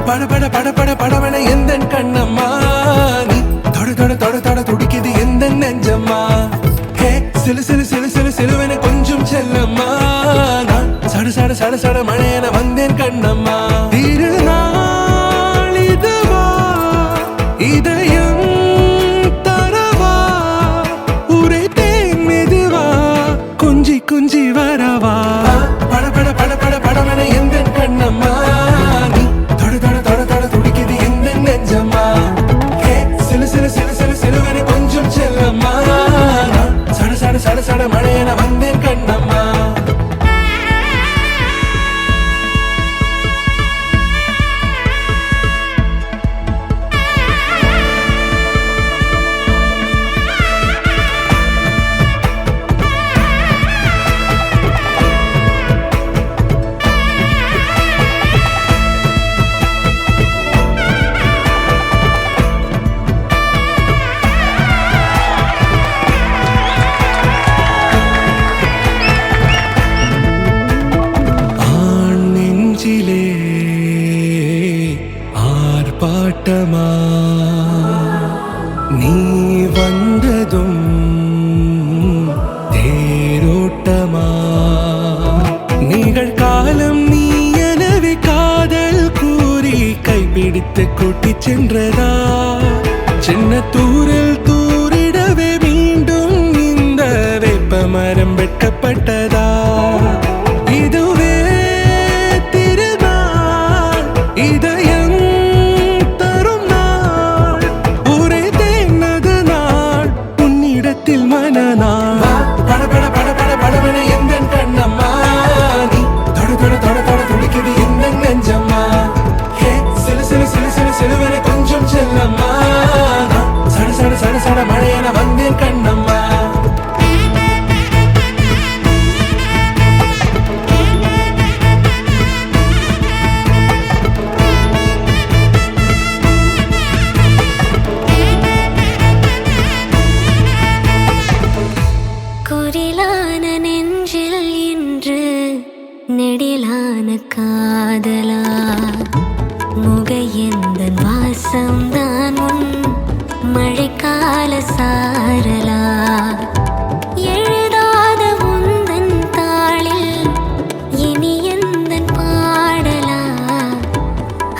பட பட பட பட படவன எந்தன் கண்ணம்மா நீ தொட தொட தொட தொட துடிக்குது எந்த நெஞ்சம்மா ஹே சிலு சிலு சிலு சிலு சிலுவன கொஞ்சம் செல்லம்மா நான் சட சட சட சட மழையன வந்தேன் கண்ணம்மா திருநாள் இதுவா இதயம் தரவா உரைத்தேன் மெதுவா குஞ்சி குஞ்சி வரவா பட பட பட பட படவன எந்தன் கண்ணம்மா சட சட மழையன வந்தேன் கண்ணம்மா ஆர்ப்பாட்டமா நீ வந்ததும் தேரோட்டமா நிகழ்காலம் நீ எனவே காதல் கூறி கைப்பிடித்து கூட்டி சென்றதா சின்ன தூரில் தூரிடவே மீண்டும் இந்த வேப்ப மரம் வெட்கப்பட்டதா இதுவே திருநாள் இதயம் மனநாள் பட பட பட பட படவன எந்தன் கண்ணம்மா நீ தொட தொட தொட தொட துடிக்குது எந்த நெஞ்சம்மா ஹே சிலு சிலு சிலு சிலு சிலுவன கொஞ்சம் செல்லம்மா சட சட சட சட மழையன வந்தேன் கண்ணம்மா நெடிலான காதலா முகையந்தன் வாசம்தான் உன் மழைக்கால சாரலா எழுதாத உந்தன் தாளில் இனி எந்தன் பாடலா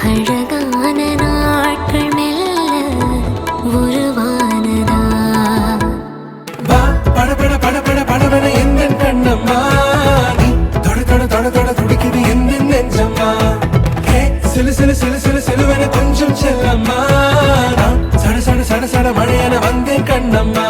அழகான நாட்கள் மெல்ல உருவானதா பட பட பட பட படவன எந்தன் கண்ணம்மா தொட தொட துடிக்குது எந்த நெஞ்சம்மா ஹே சிலு சிலு சிலு சிலு சிலுவன கொஞ்சம் செல்லம்மா சட சட சட சட மழையன வந்தேன் கண்ணம்மா